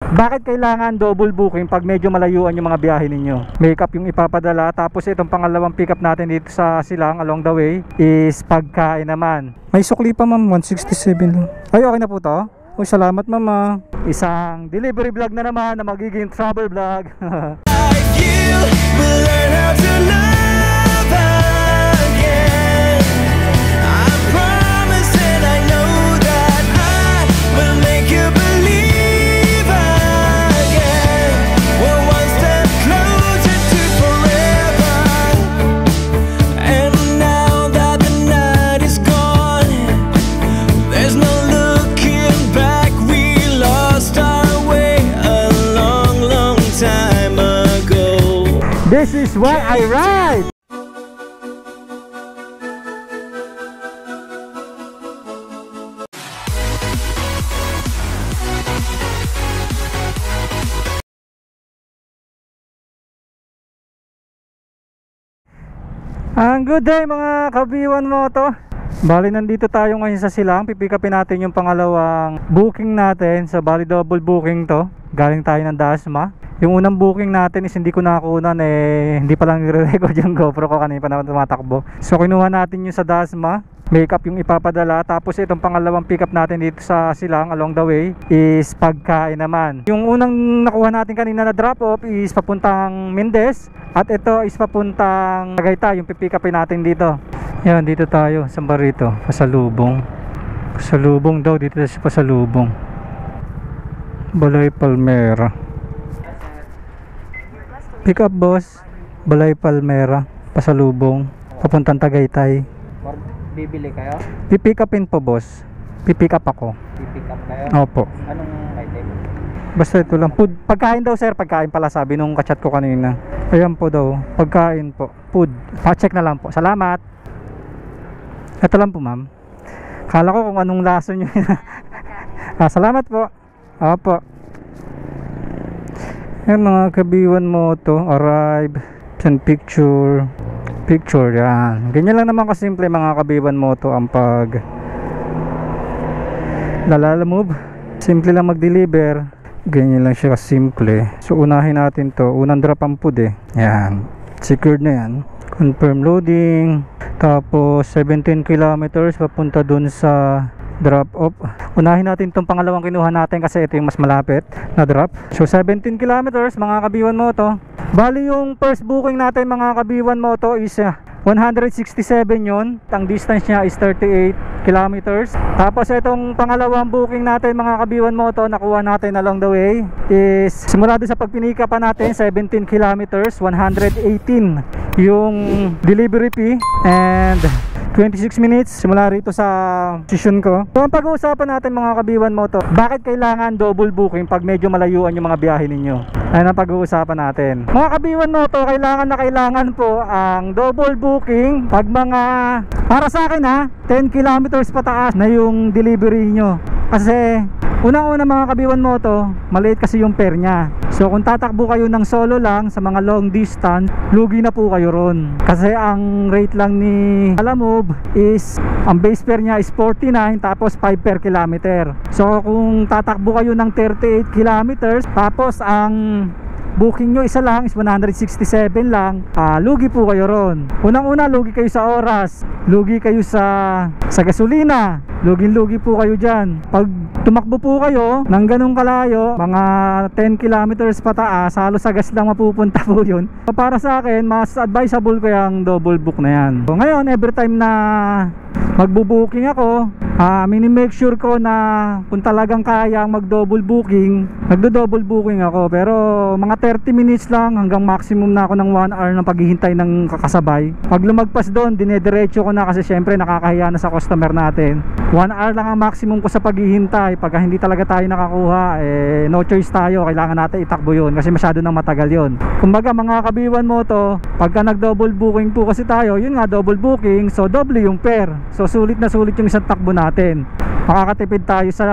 Bakit kailangan double booking pag medyo malayuan yung mga biyahe ninyo? Makeup yung ipapadala, tapos itong pangalawang pick up natin dito sa Silang along the way is pagkain naman. May sukli pa ma'am, 167 lang. Ay, okay na po to? Uy, salamat mama. Isang delivery vlog na naman na magiging travel vlog. This is why I ride! Ang good day mga kabiwan mo to. Bali nandito tayo ngayon sa Silang. Pipikapin natin yung pangalawang booking natin. Sa bali double booking to. Galing tayo ng Dasma. Yung unang booking natin is hindi ko nakunan hindi pa lang nire-record yung GoPro ko kanina pa naman tumatakbo. So kinuha natin yung sa Dasma, makeup yung ipapadala, tapos itong pangalawang pick up natin dito sa Silang along the way is pagkain naman. Yung unang nakuha natin kanina na drop off is papuntang Mendez at ito is papuntang Tagaytay yung pipick upin natin dito. Yan, dito tayo sa Barito, Pasalubong. Pasalubong daw, dito sa Pasalubong. Balay Palmera. Pick up boss, Balay Palmera, Pasalubong, papuntang Tagaytay. Bibili kayo? Pipick upin po boss. Pipick up ako. Pipick up kayo? Opo. Anong item? Basta ito lang. Food. Pagkain daw sir, pagkain pala sabi nung kachat ko kanina. Ayan po daw, pagkain po. Food. Pa-check na lang po. Salamat. Ito lang po ma'am. Kala ko kung anong lason nyo. Salamat po. Opo. Yan mga kabiwan mo to, arrive, send picture, yan. Ganyan lang naman kasimple mga kabiwan mo to ang pag lalamove. Simple lang mag-deliver. Ganyan lang siya kasimple. So unahin natin to, unang drop ang food yan, secured na yan. Confirm loading. Tapos 17 kilometers papunta dun sa drop off. Unahin natin itong pangalawang kinuha natin kasi ito yung mas malapit na drop. So 17 kilometers mga kabiwan mo to. Bali yung first booking natin mga kabiwan mo to is 167 yun. Ang distance niya is 38 kilometers. Tapos itong pangalawang booking natin mga kabiwan mo to, nakuha natin along the way is simula doon sa pagpinika pa natin 17 kilometers, 118 yung delivery fee and 26 minutes simula rito sa session ko. So ang pag-uusapan natin mga kabiwan mo to, bakit kailangan double booking pag medyo malayuan yung mga biyahe ninyo? Ayun ang pag-uusapan natin. Mga kabiwan mo to, kailangan po ang double booking pag mga, para sa akin 10 kilometers pataas na yung delivery nyo. Kasi unang-una mga kabiwan mo to, maliit kasi yung fare nya. So kung tatakbo kayo ng solo lang sa mga long distance, lugi na po kayo ron. Kasi ang rate lang ni Lalamove is, ang base fare nya is 49 tapos 5 per kilometer. So kung tatakbo kayo ng 38 kilometers tapos ang booking nyo isa lang is 167 lang, lugi po kayo ron. Unang-una, lugi kayo sa oras, lugi kayo sa gasolina, lugi po kayo dyan. Pag tumakbo po kayo ng ganong kalayo, mga 10 kilometers pataas, halos sa gas lang mapupunta po yun. So para sa akin, mas advisable ko yung double book na yan. So ngayon, every time na magbo-booking ako, mini-make sure ko na kung talagang kaya mag-double booking, nagdo-double booking ako. Pero mga 30 minutes lang hanggang maximum na ako ng 1 hour ng paghihintay ng kakasabay. Pag lumagpas doon, dinediretso ko na kasi syempre nakakahiya na sa customer natin. 1 hour lang ang maximum ko sa paghihintay. Pagka hindi talaga tayo nakakuha, no choice tayo, kailangan natin itakbo yun kasi masyado nang matagal yun. Kumbaga mga kabiwan mo to, pagka nag-double booking po kasi tayo, yun nga double booking, so double yung fare. So sulit na sulit yung isang takbo natin. Makakatipid tayo sa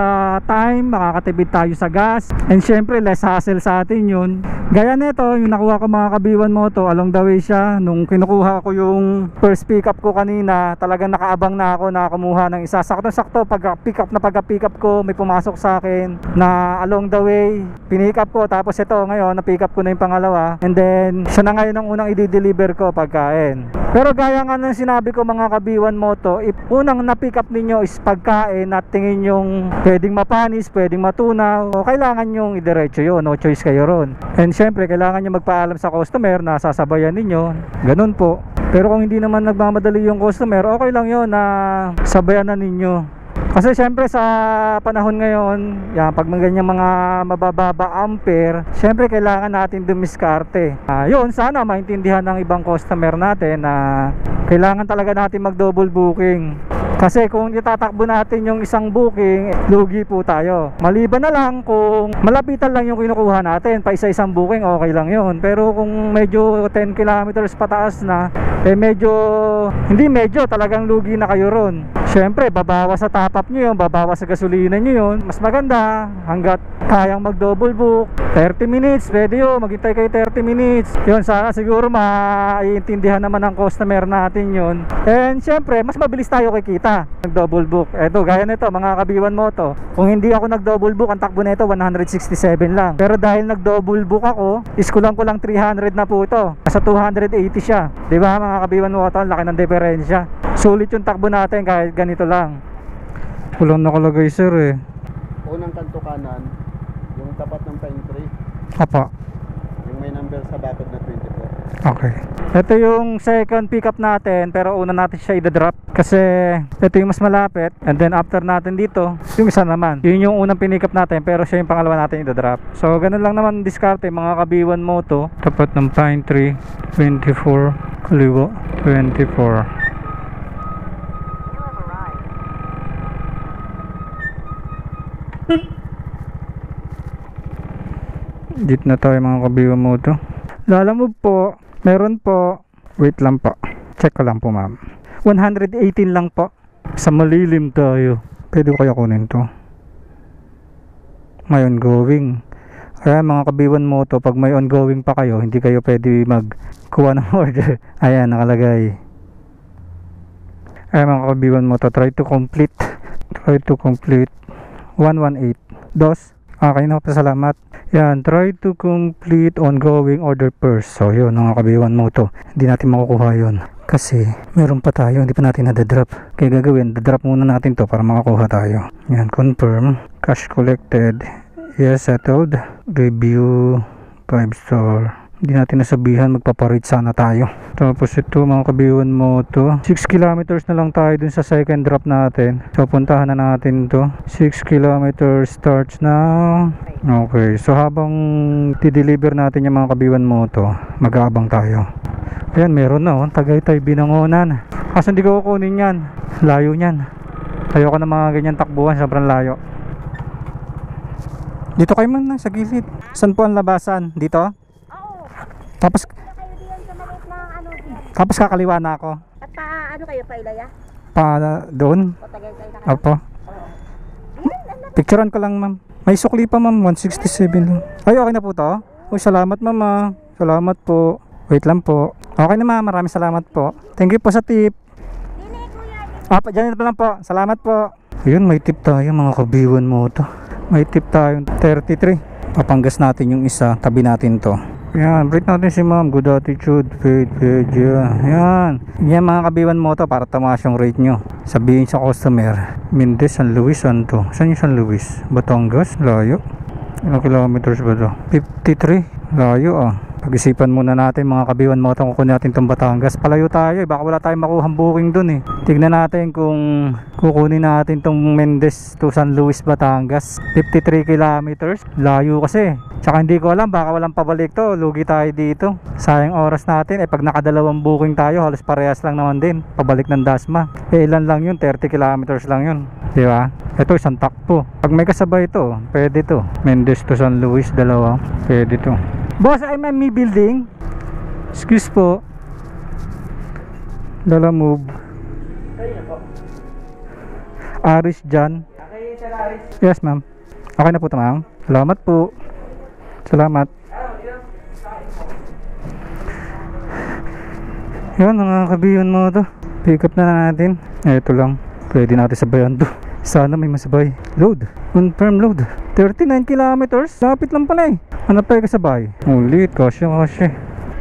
time, makakatipid tayo sa gas, and syempre less hassle sa atin yun. Gaya nito, yung nakuha ko mga kabiwan moto, along the way siya. Nung kinukuha ko yung first pick up ko kanina, talagang nakaabang na ako na kumuha ng isa. Sakto-sakto, pagka-pick up ko, may pumasok sa akin na along the way, pinick up ko. Tapos ito, ngayon, na-pick up ko na yung pangalawa. And then, siya na ngayon ang unang i-deliver ko pagkain. Pero gaya nga ng sinabi ko mga kabiwan moto, if unang na-pick up ninyo is pagkain at tingin yung pwedeng mapanis, pwedeng matunaw, o kailangan yung idiretso yun, no choice kayo ron. And syempre, kailangan nyo magpaalam sa customer na sasabayan ninyo. Ganun po. Pero kung hindi naman nagmamadali yung customer, okay lang yun na sabayan na ninyo. Kasi syempre sa panahon ngayon, yan, pag ganyan mga mabababa ampere, syempre kailangan natin dumiskarte. Yun, sana maintindihan ng ibang customer natin na kailangan talaga natin mag double booking. Kasi kung itatakbo natin yung isang booking, lugi po tayo. Maliban na lang kung malapitan lang yung kinukuha natin, pa isa-isang booking, okay lang yun. Pero kung medyo 10 kilometers pataas na, talagang lugi na kayo ron. Syempre, babawas sa top up nyo yun, babawas sa gasolina nyo yun. Mas maganda, hanggat kayang mag double book, 30 minutes, pwede yun, maghintay kayo 30 minutes. Yun, sana siguro maiintindihan naman ng customer natin yun. And syempre, mas mabilis tayo kikita nag double book. Eto, gaya nito mga kabiwan moto, kung hindi ako nag double book, ang takbo nito 167 lang. Pero dahil nag double book ako, is kulang 300 na po ito. Nasa 280 siya. Diba mga kabiwan moto, ang laki ng diferensya. Sulit yung takbo natin kahit ganito lang. Walang nakalagay sir eh. Unang kanto kanan, yung tapat ng pine tree, Apa. yung may number sa bakod na 24. Okay. Ito yung second pickup natin, pero una natin siya i-drop kasi ito yung mas malapit. And then after natin dito, yung isa naman. Yun yung unang pinick up natin, pero siya yung pangalawa natin i-drop. So ganun lang naman diskarte mga kabiwan moto. Tapat ng pine tree, 24, kaliwa, 24. Dito na tayo mga kabiwan moto. Lalamove po, meron po. Wait lang po, check ko lang po ma'am. 118 lang po. Sa malilim tayo. Pwede ko kaya kunin to? May ongoing. Kaya mga kabiwan moto, pag may ongoing pa kayo, hindi kayo pwede magkuha ng order. Ayan, nakalagay. Ayan mga kabiwan moto, try to complete 118 dos. Okay na po, salamat. Yan, try to complete ongoing order first. So yun mga kabiwan moto, hindi natin makukuha yun kasi meron pa tayo, hindi pa natin nadadrop. Kaya gagawin, dadrop muna natin to para makakuha tayo. Yan, confirm, cash collected, yes, settled, review 5 star. Hindi natin nasabihan, magpaparate sana tayo. Tapos ito mga kabiwan moto, 6 kilometers na lang tayo dun sa second drop natin. So puntahan na natin to. 6 kilometers starts now. Okay, so habang ti-deliver natin yung mga kabiwan moto, mag-aabang tayo. Ayan, meron na oh, Tagaytay, Binangonan. Kaso hindi ko kukunin yan, layo nyan. Ayoko na mga ganyan takbuhan, sobrang layo. Dito kayo man sa gilid. Saan po ang labasan? Dito? Tapos kakaliwa na ako. At ano kayo, Pailaya? Doon? Tagaytay na kayo? Apo. Picturean ko lang ma'am. May sukli pa ma'am, 167 lang. Ay, okay na po to? Uy, salamat ma'am. Salamat po. Wait lang po. Okay na ma'am, maraming salamat po. Thank you po sa tip. Apa, dyan na lang po. Salamat po. Ayun, may tip tayo mga kabiwan mo to. May tip tayo, 33. Papanggas natin yung isa, tabi natin to. Yan, rate natin si ma'am. Good attitude, faith, yan. Yan mga kabiwan mo to para tumaas yung rate nyo. Sabihin sa customer, Mendez, San Luis, saan to? Saan yung San Luis? Batangas? Layo. Ilang kilometers ba to? 53. Layo ah. Pag-isipan muna natin mga kabiwan mo kung kukunin natin itong Batangas. Palayo tayo baka wala tayong makuhang booking dun eh. Tignan natin kung kukunin natin itong Mendez to San Luis, Batangas. 53 kilometers. Layo kasi. Tsaka hindi ko alam, baka walang pabalik to. Lugi tayo dito. Sayang oras natin. Pag nakadalawang booking tayo, halos parehas lang naman din. Pabalik ng Dasma. Ilan lang yun? 30 kilometers lang yun. Diba? Ito isang takpo. Pag may kasabay ito, pwede to. Mendez to San Luis, dalawa. Pwede to. Boss, MME building. Excuse po. Lalamove. Aris dyan. Okay, sir Aris. Yes ma'am. Okay na po ito ma'am. Salamat po. Salamat. Yan, mga kabiyon mo to. Pick up na natin. Ito lang. Pwede natin sabayan to. Sana may masabay. Load. Confirm load. 39 kilometers. Lapit lang pala eh. Ano pa yung kasabay? Ulit. Kasya.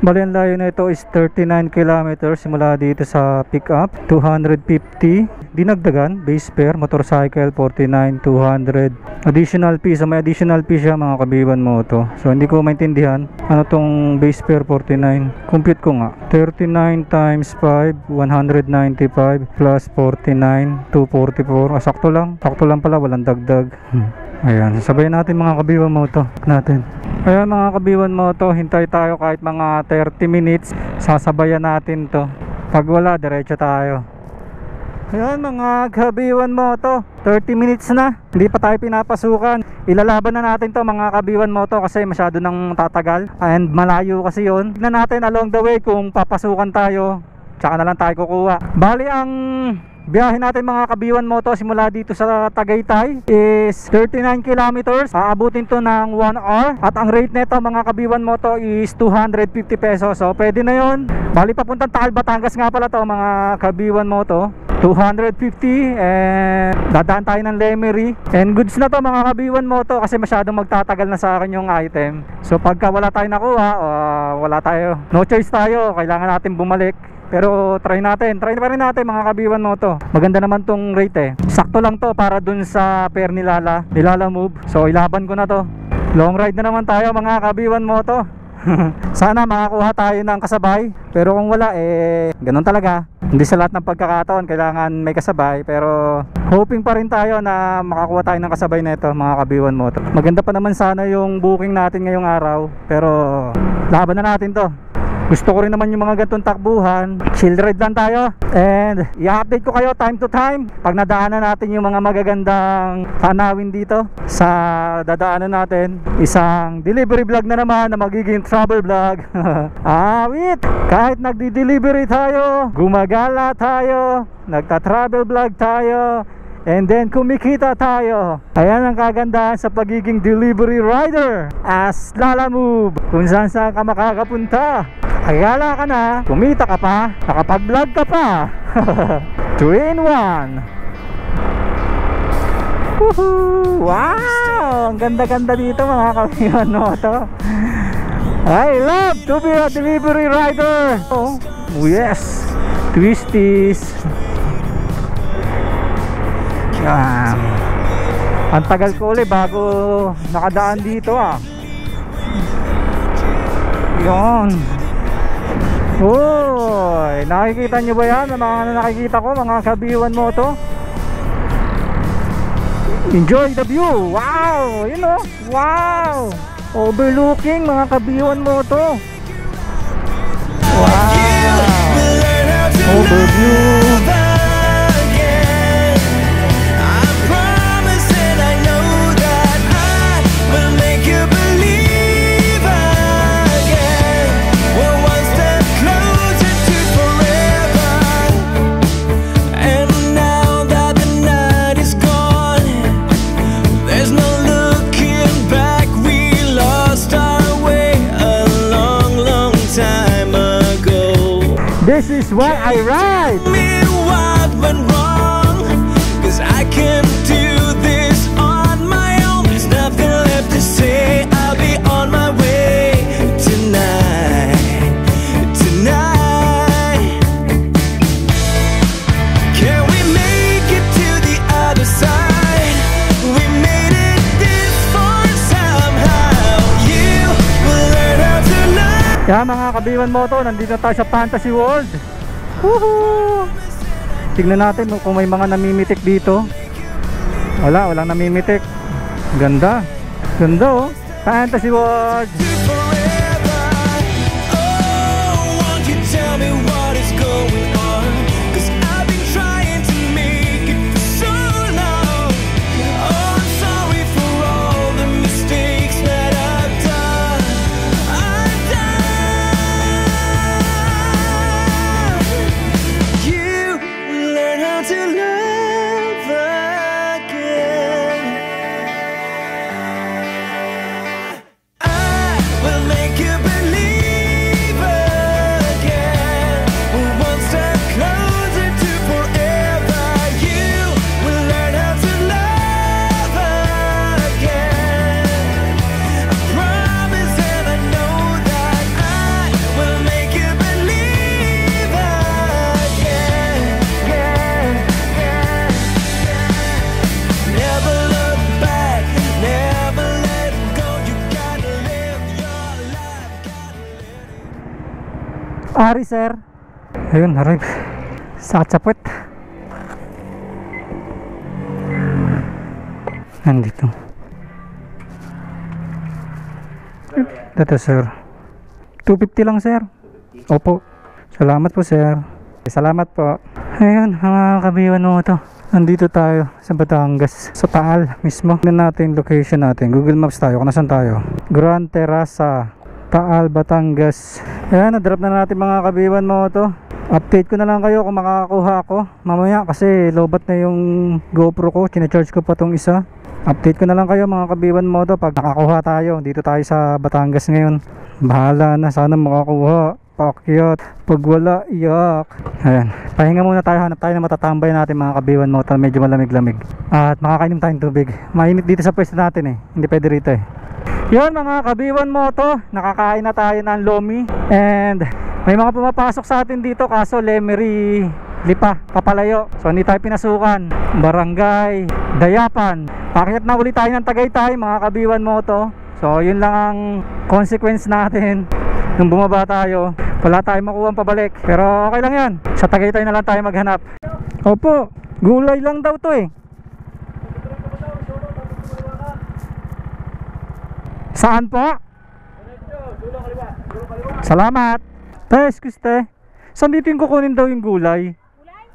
Bali ang layo na ito is 39 kilometers simula dito sa pick up. 250 dinagdagan base fare, motorcycle 49, 200 additional fee. So may additional fee siya mga kabiwan mo to. So hindi ko maintindihan ano tong base fare 49. Compute ko nga. 39 times 5 195 plus 49 244. Sakto lang. Sakto lang pala, walang dagdag. Ayan, sabayan natin mga kabiwan mo to natin. Ayan mga kabiwan mo to, hintay tayo kahit mga 30 minutes. Sasabayan natin to. Pag wala, diretso tayo. Ayan mga kabiwan mo to, 30 minutes na. Hindi pa tayo pinapasukan. Ilalaban na natin to mga kabiwan mo to kasi masyado nang tatagal. And malayo kasi yon. Tignan natin along the way kung papasukan tayo. Tsaka na lang tayo kukuha. Bali ang biyahe natin mga kabiwan mo to simula dito sa Tagaytay is 39 kilometers. Aabutin to ng 1 hour. At ang rate nito mga kabiwan mo to is 250 pesos. So pwede na yon. Bali papuntang Taal, Batangas nga pala to mga kabiwan mo to. 250 and dadaan tayo ng Lemery. And goods na to mga kabiwan mo to kasi masyadong magtatagal na sa akin yung item. So pagka wala tayo nakuha, wala tayo, no choice tayo, kailangan natin bumalik. Pero try pa rin natin mga kabiwan mo to. Maganda naman tong rate eh. Sakto lang to para dun sa pair ni Lala Move. So ilaban ko na to. Long ride na naman tayo mga kabiwan mo to. Sana makakuha tayo ng kasabay. Pero kung wala ganun talaga. Hindi sa lahat ng pagkakataon kailangan may kasabay. Pero hoping pa rin tayo na makakuha tayo ng kasabay nito mga kabiwan mo to. Maganda pa naman sana yung booking natin ngayong araw. Pero laban na natin to. Gusto ko rin naman yung mga gantong takbuhan. Chill ride lang tayo. And i-update ko kayo time to time pag nadaanan natin yung mga magagandang tanawin dito sa dadaanan natin. Isang delivery vlog na naman na magiging travel vlog. Wait! Kahit nagdi-delivery tayo, gumagala tayo, nagta-travel vlog tayo, and then kumikita tayo. Ayan ang kagandahan sa pagiging delivery rider as Lala Move. Kung saan ka makakapunta, agala ka na, kumita ka pa, nakapag-vlog ka pa. 2 in 1. Woohoo! Wow! Ang ganda-ganda dito mga kabiwan mo to. I love to be a delivery rider. Oh, yes. Twisties. Yan. Ang tagal ko ulit bago nakadaan dito Yun. Uy, nakikita nyo ba yan? Ang mga nakikita ko, mga kabiwan mo to. Enjoy the view. Wow, you know. Wow, overlooking mga kabiwan mo to. Wow, overview. This is why I ride. Me what went wrong, 'cause I can't do this on my own. There's nothing left to say. I'll be on my way tonight. Can we make it to the other side? We made it this far somehow. You will learn how to love. Kaya mga kabiwan mo to, nandito tayo sa Fantasy World. Woohoo! Tignan natin kung may mga namimitik dito. Walang namimitik. Ganda. Ganda oh. Fantasy World. Ari sir. Ayun, aray. Sakit sa puwet. Nandito. Dito sir. 250 lang sir. Opo. Salamat po sir. Salamat po. Ayun mga kabiwan mo to. Nandito tayo sa Batangas, sa Taal mismo. Tignan natin location natin. Google Maps tayo. Kung nasan tayo? Grand Terraza, Taal, Batangas. Ayan, na-drop na natin mga kabiwan mo to. Update ko na lang kayo kung makakakuha ako mamaya kasi lobat na yung GoPro ko. Chine-charge ko pa tong isa. Update ko na lang kayo mga kabiwan mo to pag nakakuha tayo. Dito tayo sa Batangas ngayon. Bahala na, sana makakuha. Pakyat, pag wala, iyak. Ayan, pahinga muna tayo. Hanap tayo na matatambay natin mga kabiwan mo to. Medyo malamig-lamig. At makakainom tayong tubig. Mainit dito sa pwesto natin eh. Hindi pwede rito eh. Yun mga kabiwan mo to. Nakakain na tayo ng lomi. And may mga pumapasok sa atin dito. Kaso Lemery Lipa, papalayo. So hindi tayo pinasukan. Barangay Dayapan. Pakyat na ulit tayo ng Tagaytay mga kabiwan mo to. So yun lang ang consequence natin. Nung bumaba tayo, wala tayong makuha pabalik. Pero okay lang yan. Sa Tagaytay na lang tayo maghanap. Opo, gulay lang daw to eh. Saan po? Salamat. Te, excuse te. Saan dito yung kukunin daw yung gulay?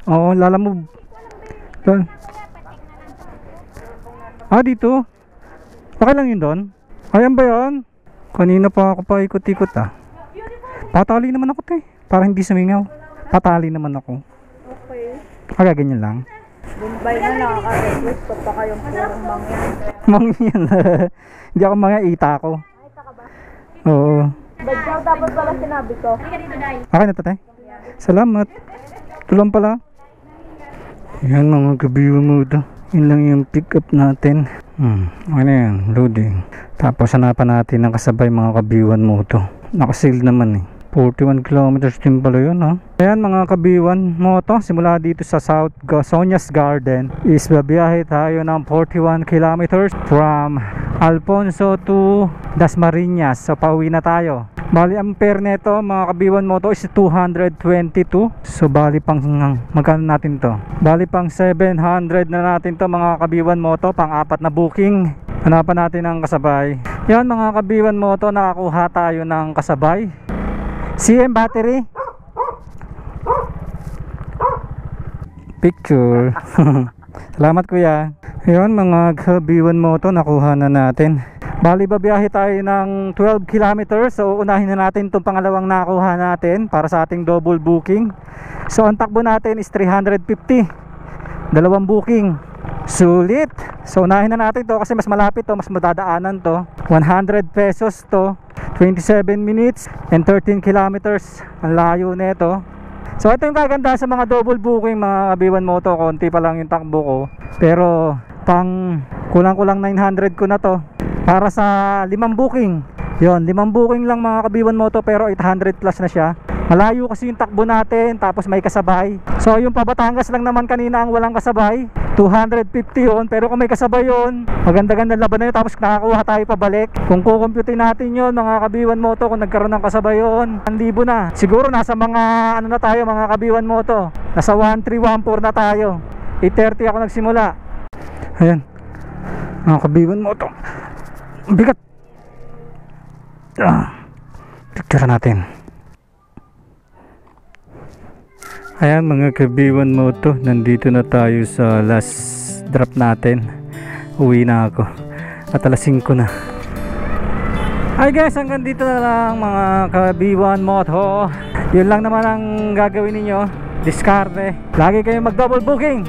Oo, lalamove. Ah, dito? Okay lang yun doon? Ayan ba yun? Kanina pa ako pa ikot-ikot ah. Patali naman ako te. Para hindi sumingaw. Patali naman ako. Okay. Kaya ganyan lang. Bombay na nakaka-request pa pa kayong purong mangyan. Mangyan. Hindi ako mga ita ko. Ita ka ba? Oo. Badyaw dapat pala sinabi ko. Okay na to te. Salamat. Tulang pala. Yan mga kabiwa mo ito. Yun lang yung pick up natin. Okay na yan. Loading. Tapos hanapan natin ang kasabay mga kabiwan mo ito. Nakasil naman eh. 41 kilometers din pala yun ha. Ayan mga kabiwan mo to. Simula dito sa South Sonia's Garden is babiyahe tayo ng 41 kilometers from Alfonso to Dasmariñas. So pauwi na tayo. Bali ang fare neto mga kabiwan mo to is 222. So bali pang magkano natin to? Bali pang 700 na natin to mga kabiwan mo to. Pang apat na booking. Hanapan natin ang kasabay. Yan mga kabiwan mo to. Nakakuha tayo ng kasabay. CM battery. Picture. Salamat kuya. Yan mga kabiwan mo to. Nakuha na natin. Bali babiyahe tayo ng 12 kilometers. So unahin na natin itong pangalawang nakuha natin para sa ating double booking. So ang takbo natin is 350. Dalawang booking. Sulit. So unahin na natin to kasi mas malapit to, mas madadaanan to. 100 pesos to. 27 minutes and 13 kilometers. Ang layo nito. So ito yung kaganda sa mga double booking mga kabiwan mo to. Konti pa lang yung takbo ko. Pero pang kulang-kulang 900 ko na to. Para sa 5 booking. Yon, 5 booking lang mga kabiwan mo to pero 800 plus na siya. Malayo kasi yung takbo natin tapos may kasabay. So yung Batangas lang naman kanina ang walang kasabay. 250 yon, pero kung may kasabay yon, maganda-ganda laban na yun tapos nakakuha tayo pabalik. Kung kukumputin natin yon mga kabiwan mo to, kung nagkaroon ng kasabay yon, 1,000 na. Siguro nasa mga ano na tayo mga kabiwan mo to. Nasa 1314 na tayo. 8:30 ako nagsimula. Ayan. Mga kabiwan mo to. Bigat. Picture natin. Ayan mga kabiwan mo to. Nandito na tayo sa last drop natin. Uwi na ako. At alas 5 na. Hi guys, hanggang dito na lang mga kabiwan mo to. Yun lang naman ang gagawin ninyo. Diskarte. Lagi kayong mag double booking.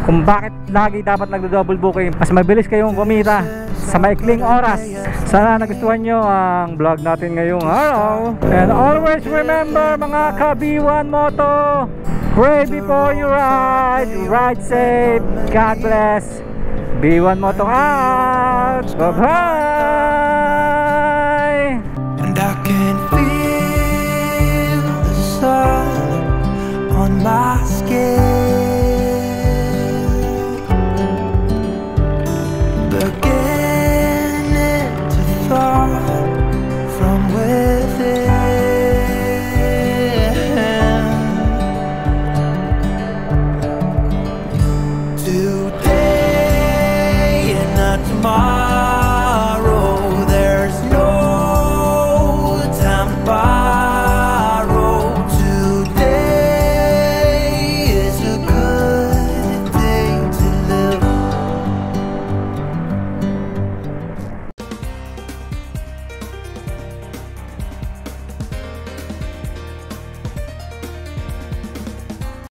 Kung bakit lagi dapat nagdo-double booking, mas mabilis kayong kumita sa maikling oras. Sana nagustuhan nyo ang vlog natin ngayong araw. And always remember mga kabiwan mo to, pray before you ride. Ride safe. God bless. B1 Moto out. Bye bye.